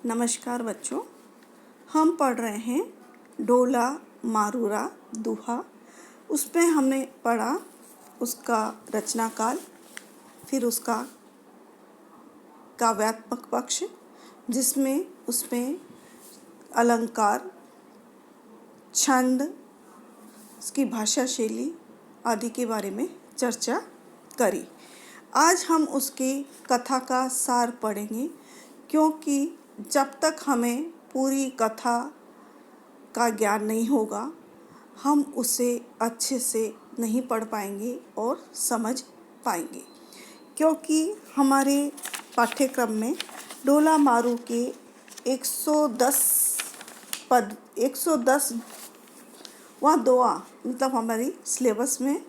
नमस्कार बच्चों, हम पढ़ रहे हैं ढोला मारूरा दोहा। उसमें हमने पढ़ा उसका रचना काल, फिर उसका काव्यात्मक पक्ष जिसमें उसमें अलंकार, छंद, उसकी भाषा शैली आदि के बारे में चर्चा करी। आज हम उसकी कथा का सार पढ़ेंगे, क्योंकि जब तक हमें पूरी कथा का ज्ञान नहीं होगा हम उसे अच्छे से नहीं पढ़ पाएंगे और समझ पाएंगे। क्योंकि हमारे पाठ्यक्रम में ढोला मारू के 110 पद 110वां दोहा, मतलब हमारी सिलेबस में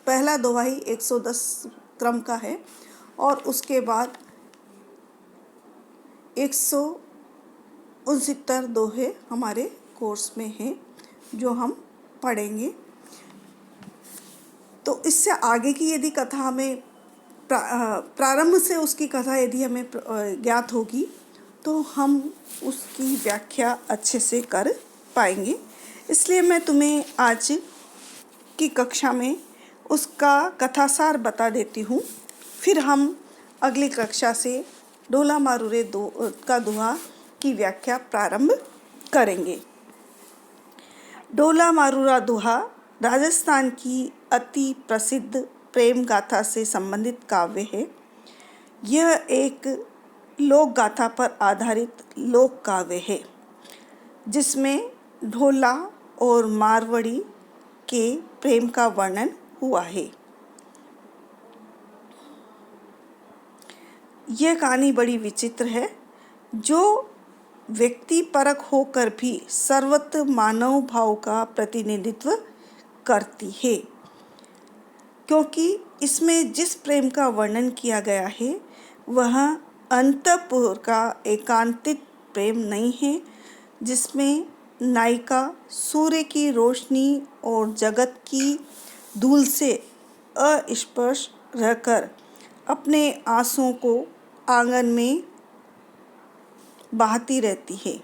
पहला दोहा ही 110 क्रम का है और उसके बाद 169 दोहे हमारे कोर्स में हैं जो हम पढ़ेंगे। तो इससे आगे की यदि कथा हमें प्रारंभ से उसकी कथा यदि हमें ज्ञात होगी तो हम उसकी व्याख्या अच्छे से कर पाएंगे। इसलिए मैं तुम्हें आज की कक्षा में उसका कथासार बता देती हूँ, फिर हम अगली कक्षा से ढोला मारूरे का दोहा की व्याख्या प्रारंभ करेंगे। ढोला मारूरा दोहा राजस्थान की अति प्रसिद्ध प्रेम गाथा से संबंधित काव्य है। यह एक लोक गाथा पर आधारित लोक काव्य है जिसमें ढोला और मारवाड़ी के प्रेम का वर्णन हुआ है। यह कहानी बड़ी विचित्र है, जो व्यक्ति परक होकर भी सर्वत्र मानव भाव का प्रतिनिधित्व करती है। क्योंकि इसमें जिस प्रेम का वर्णन किया गया है वह अंतःपुर का एकांतिक प्रेम नहीं है, जिसमें नायिका सूर्य की रोशनी और जगत की धूल से अस्पर्श रहकर अपने आंसुओं को आंगन में बहाती रहती है।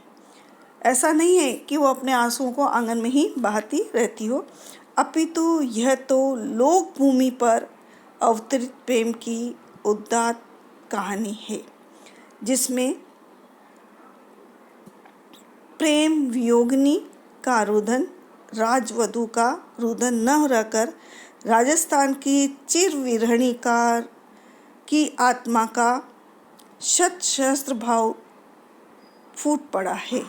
ऐसा नहीं है कि वो अपने आंसुओं को आंगन में ही बहाती रहती हो, अपितु यह तो लोक भूमि पर अवतरित प्रेम की उदात्त कहानी है, जिसमें प्रेम वियोगिनी का रुदन राजवधू का रुदन न रहकर राजस्थान की चिर विरहणीकार की आत्मा का शत सहस्त्र भाव फूट पड़ा है।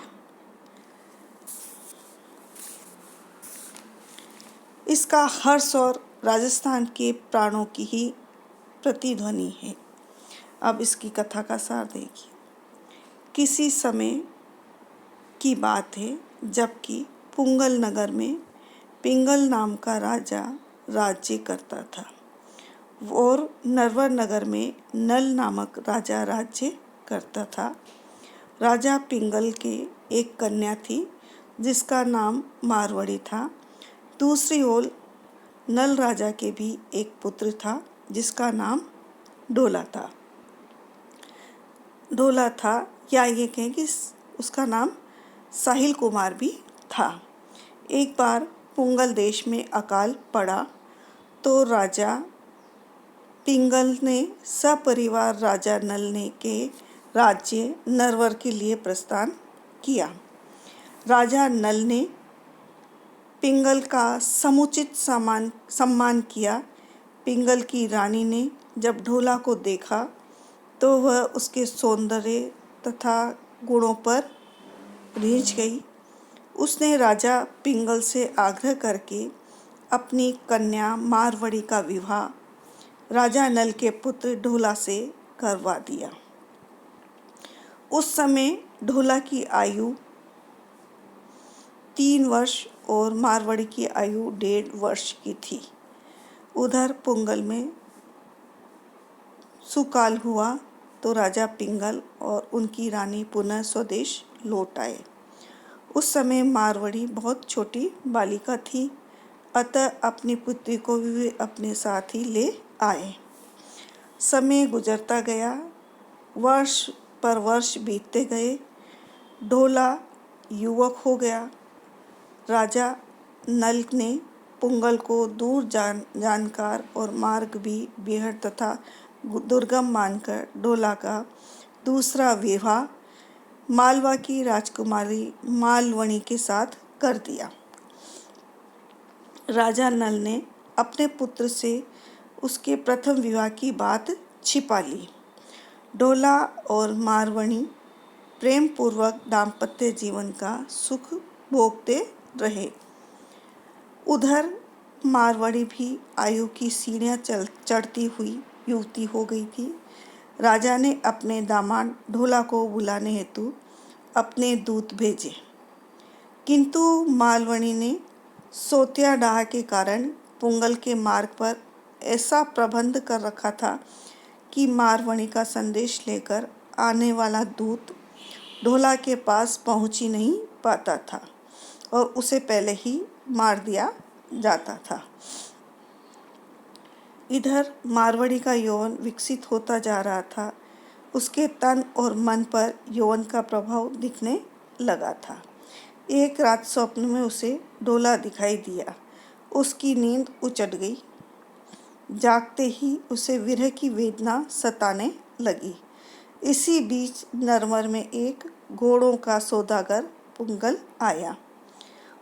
इसका हर्ष और राजस्थान के प्राणों की ही प्रतिध्वनि है। अब इसकी कथा का सार देखिए। किसी समय की बात है जबकि पुंगल नगर में पिंगल नाम का राजा राज्य करता था और नरवर नगर में नल नामक राजा राज्य करता था। राजा पिंगल के एक कन्या थी जिसका नाम मारवाड़ी था। दूसरी ओर नल राजा के भी एक पुत्र था जिसका नाम ढोला था या ये कहें कि उसका नाम साहिल कुमार भी था। एक बार पुंगल देश में अकाल पड़ा तो राजा पिंगल ने सपरिवार राजा नल ने के राज्य नरवर के लिए प्रस्थान किया। राजा नल ने पिंगल का समुचित सम्मान किया। पिंगल की रानी ने जब ढोला को देखा तो वह उसके सौंदर्य तथा गुणों पर रीझ गई। उसने राजा पिंगल से आग्रह करके अपनी कन्या मारवाड़ी का विवाह राजा नल के पुत्र ढोला से करवा दिया। उस समय ढोला की आयु 3 वर्ष और मारवाड़ी की आयु 1.5 वर्ष की थी। उधर पुंगल में सुकाल हुआ तो राजा पिंगल और उनकी रानी पुनः स्वदेश लौट आए। उस समय मारवाड़ी बहुत छोटी बालिका थी, अतः अपनी पुत्री को भी वे अपने साथ ही ले आए। समय गुजरता गया, वर्ष पर वर्ष बीतते गए। ढोला युवक हो गया। राजा नल ने पुंगल को दूर जानकार और मार्ग भी बेहद तथा दुर्गम मानकर ढोला का दूसरा विवाह मालवा की राजकुमारी मालवणी के साथ कर दिया। राजा नल ने अपने पुत्र से उसके प्रथम विवाह की बात छिपा ली। ढोला और मालवणी प्रेम पूर्वक दाम्पत्य जीवन का सुख भोगते रहे। उधर मारवाड़ी भी आयु की सीढ़ियाँ चढ़ती हुई युवती हो गई थी। राजा ने अपने दामाद ढोला को बुलाने हेतु अपने दूत भेजे, किंतु मालवणी ने सोतिया डाह के कारण पुंगल के मार्ग पर ऐसा प्रबंध कर रखा था कि मारवणी का संदेश लेकर आने वाला दूत ढोला के पास पहुंच ही नहीं पाता था और उसे पहले ही मार दिया जाता था। इधर मारवाड़ी का यौवन विकसित होता जा रहा था। उसके तन और मन पर यौवन का प्रभाव दिखने लगा था। एक रात स्वप्न में उसे ढोला दिखाई दिया। उसकी नींद उचट गई। जागते ही उसे विरह की वेदना सताने लगी। इसी बीच नरवर में एक घोड़ों का सौदागर पुंगल आया।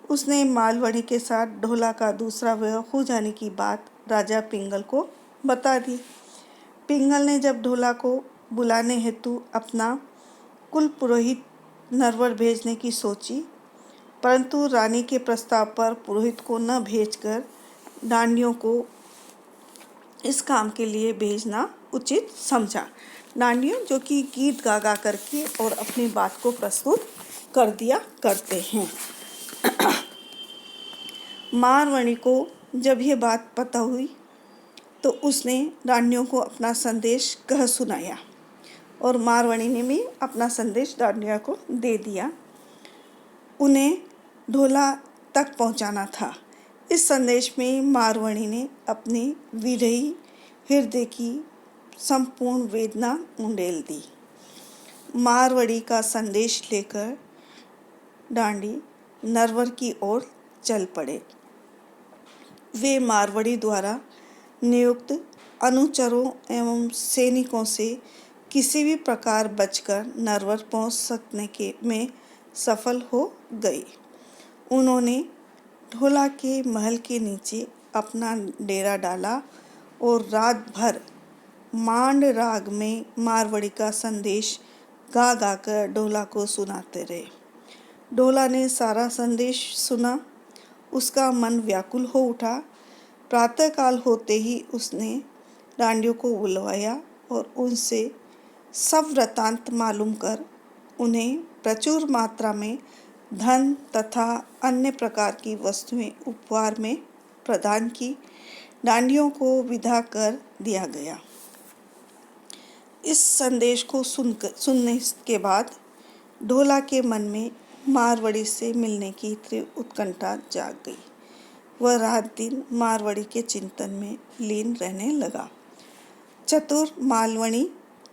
उसने मालवणी के साथ ढोला का दूसरा विवाह हो जाने की बात राजा पिंगल को बता दी। पिंगल ने जब ढोला को बुलाने हेतु अपना कुल पुरोहित नरवर भेजने की सोची, परंतु रानी के प्रस्ताव पर पुरोहित को न भेजकर डांडियों को इस काम के लिए भेजना उचित समझा। डांडियों जो कि गीत गा गा करके और अपनी बात को प्रस्तुत कर दिया करते हैं। मारवाड़ी को जब यह बात पता हुई तो उसने डांडियों को अपना संदेश कह सुनाया और मारवाड़ी ने भी अपना संदेश डांडिया को दे दिया। उन्हें ढोला तक पहुंचाना था। इस संदेश में मारवाड़ी ने अपने विरही हृदय की संपूर्ण वेदना उंडेल दी। मारवाड़ी का संदेश लेकर डांडी नरवर की ओर चल पड़े। वे मारवाड़ी द्वारा नियुक्त अनुचरों एवं सैनिकों से किसी भी प्रकार बचकर नरवर पहुंच सकने के में सफल हो गई। उन्होंने ढोला के महल के नीचे अपना डेरा डाला और रात भर मांड राग में मारवाड़ी का संदेश गा गा कर ढोला को सुनाते रहे। ढोला ने सारा संदेश सुना। उसका मन व्याकुल हो उठा। प्रातःकाल होते ही उसने डांडियों को बुलवाया और उनसे सब वृतांत मालूम कर उन्हें प्रचुर मात्रा में धन तथा अन्य प्रकार की वस्तुएं उपहार में प्रदान की। डांडियों को विदा कर दिया गया। इस संदेश को सुनने के बाद ढोला के मन में मारवाड़ी से मिलने की तीव्र उत्कंठा जाग गई। वह रात दिन मारवाड़ी के चिंतन में लीन रहने लगा। चतुर मालवणी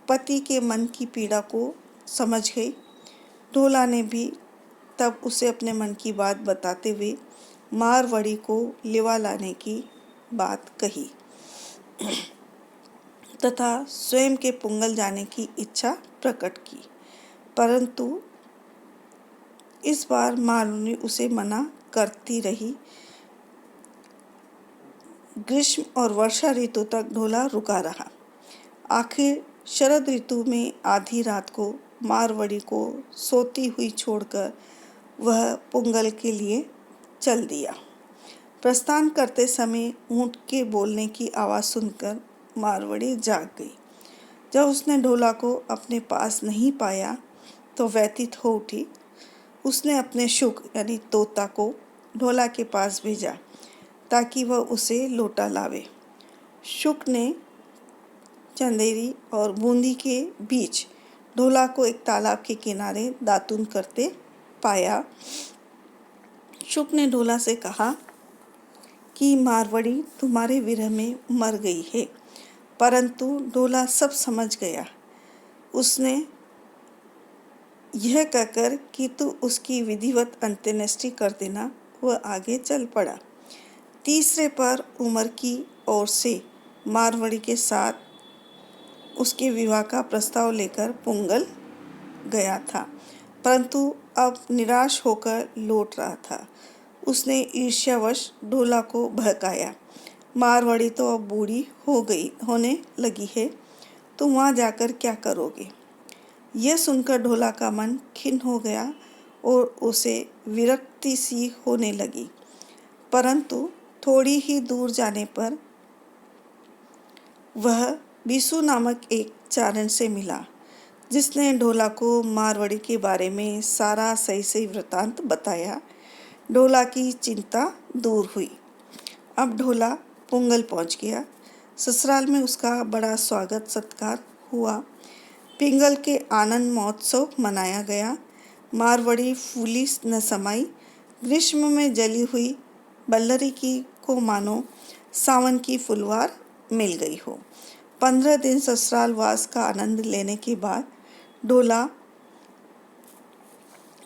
पति के मन की पीड़ा को समझ गई। ढोला ने भी तब उसे अपने मन की बात बताते हुए मारवाड़ी को लिवा लाने की बात कही तथा स्वयं के पुंगल जाने की इच्छा प्रकट की, परंतु इस बार मालवणी उसे मना करती रही। ग्रीष्म और वर्षा ऋतु तक ढोला रुका रहा। आखिर शरद ऋतु में आधी रात को मारवाड़ी को सोती हुई छोड़कर वह पुंगल के लिए चल दिया। प्रस्थान करते समय ऊंट के बोलने की आवाज़ सुनकर मारवाड़ी जाग गई। जब उसने ढोला को अपने पास नहीं पाया तो व्यथित हो उठी। उसने अपने शुक यानी तोता को ढोला के पास भेजा ताकि वह उसे लौटा लावे। शुक ने चंदेरी और बूंदी के बीच ढोला को एक तालाब के किनारे दातून करते पाया। शुक ने ढोला से कहा कि मारवाड़ी तुम्हारे विरह में मर गई है, परंतु ढोला सब समझ गया। उसने यह कहकर कि तू उसकी विधिवत अंत्येष्टि कर देना, वह आगे चल पड़ा। तीसरे पर उमर की ओर से मारवाड़ी के साथ उसके विवाह का प्रस्ताव लेकर पुंगल गया था, परंतु अब निराश होकर लौट रहा था। उसने ईर्ष्यावश ढोला को बहकाया, मारवाड़ी तो अब बूढ़ी होने लगी है, तो वहाँ जाकर क्या करोगे? यह सुनकर ढोला का मन खिन्न हो गया और उसे विरक्ति सी होने लगी। परंतु थोड़ी ही दूर जाने पर वह बीसू नामक एक चारण से मिला, जिसने ढोला को मारवाड़ी के बारे में सारा सही वृतांत बताया। ढोला की चिंता दूर हुई। अब ढोला पुंगल पहुंच गया। ससुराल में उसका बड़ा स्वागत सत्कार हुआ। पिंगल के आनंद महोत्सव मनाया गया। मारवाड़ी फूली न समाई। ग्रीष्म में जली हुई बल्लरी को मानो सावन की फुलवार मिल गई हो। 15 दिन ससुराल वास का आनंद लेने के बाद ढोला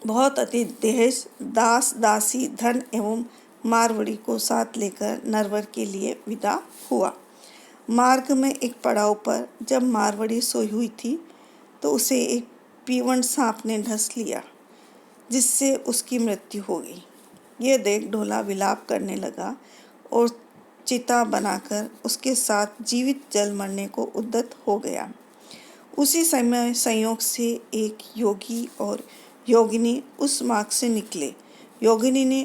बहुत अति दहेज, दास दासी, धन एवं मारवाड़ी को साथ लेकर नरवर के लिए विदा हुआ। मार्ग में एक पड़ाव पर जब मारवाड़ी सोई हुई थी तो उसे एक पीवण सांप ने ढस लिया, जिससे उसकी मृत्यु हो गई। यह देख ढोला विलाप करने लगा और चिता बनाकर उसके साथ जीवित जल मरने को उद्यत हो गया। उसी समय संयोग से एक योगी और योगिनी उस मार्ग से निकले। योगिनी ने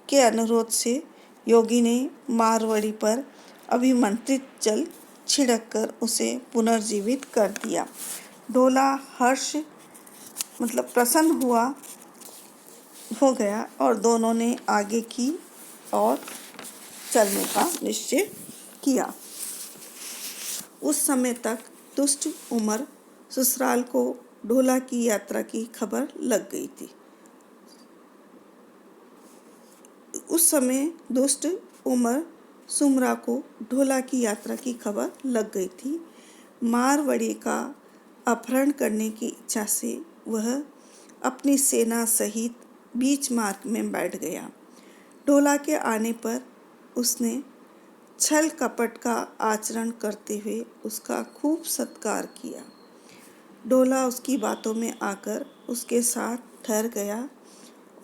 के अनुरोध से योगी ने मारवाड़ी पर अभिमंत्रित जल छिड़ककर उसे पुनर्जीवित कर दिया। ढोला प्रसन्न हो गया और दोनों ने आगे की ओर चलने का निश्चय किया। उस समय तक दुष्ट उमर ससुराल को ढोला की यात्रा की खबर लग गई थी। उस समय दुष्ट उमर सुमरा को ढोला की यात्रा की खबर लग गई थी। मारवाड़ी का अपहरण करने की इच्छा से वह अपनी सेना सहित बीच मार्ग में बैठ गया। ढोला के आने पर उसने छल कपट का आचरण करते हुए उसका खूब सत्कार किया। ढोला उसकी बातों में आकर उसके साथ ठहर गया।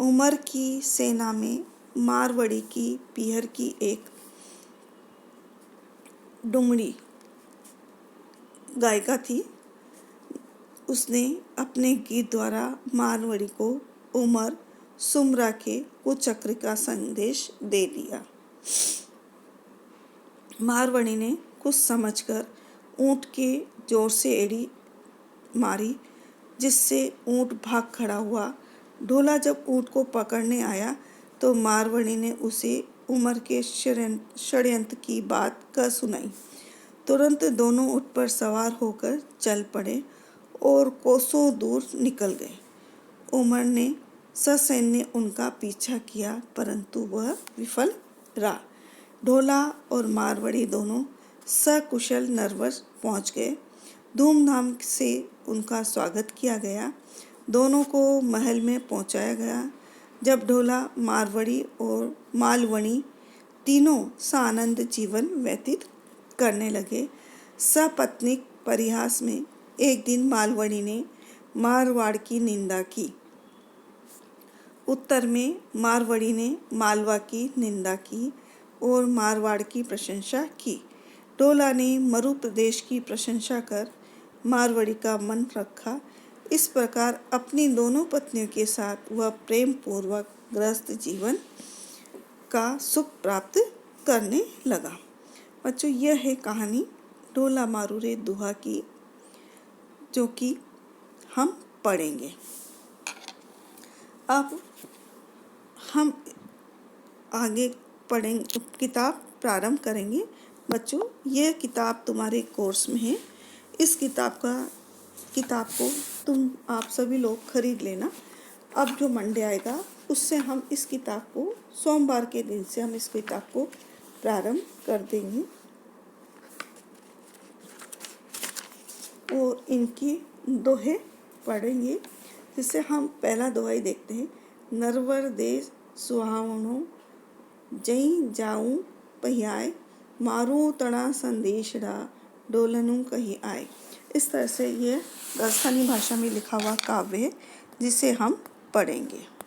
उमर की सेना में मारवाड़ी की पीहर की एक डुमरी गायिका थी। उसने अपने गीत द्वारा मारवाड़ी को उमर सुमरा के कुचक्र का संदेश दे दिया। मारवाड़ी ने कुछ समझकर ऊंट के जोर से एड़ी मारी, जिससे ऊंट भाग खड़ा हुआ। ढोला जब ऊंट को पकड़ने आया तो मारवाड़ी ने उसे उमर के षड्यंत्र की बात कह सुनाई। तुरंत दोनों ऊंट पर सवार होकर चल पड़े और कोसों दूर निकल गए। उमर ने ससैन्य उनका पीछा किया, परंतु वह विफल रहा। ढोला और मारवाड़ी दोनों सकुशल नरवर पहुंच गए। धूमधाम से उनका स्वागत किया गया। दोनों को महल में पहुंचाया गया। जब ढोला, मारवाड़ी और मालवणी तीनों सानंद जीवन व्यतीत करने लगे, सपत्नीक परिहास में एक दिन मालवणी ने मारवाड़ की निंदा की। उत्तर में मारवाड़ी ने मालवा की निंदा की और मारवाड़ की प्रशंसा की। ढोला ने मरु प्रदेश की प्रशंसा कर मारवाड़ी का मन रखा। इस प्रकार अपनी दोनों पत्नियों के साथ वह प्रेम पूर्वक गृहस्थ जीवन का सुख प्राप्त करने लगा। बच्चों, यह है कहानी ढोला मारू रे दुहा की, जो कि हम पढ़ेंगे। अब हम आगे पढ़ेंगे, किताब प्रारंभ करेंगे। बच्चों, यह किताब तुम्हारे कोर्स में है। इस किताब को आप सभी लोग खरीद लेना। अब जो मंडे आएगा उससे हम इस किताब को, सोमवार के दिन से हम इस किताब को प्रारंभ कर देंगे और इनकी दोहे पढ़ेंगे। जिससे हम पहला दोहाई देखते हैं। नरवर दे सुहावनो जई जाऊं पहियाए, मारूं तड़ा संदेशड़ा डोलनू कही आए। इस तरह से ये राजस्थानी भाषा में लिखा हुआ काव्य है जिसे हम पढ़ेंगे।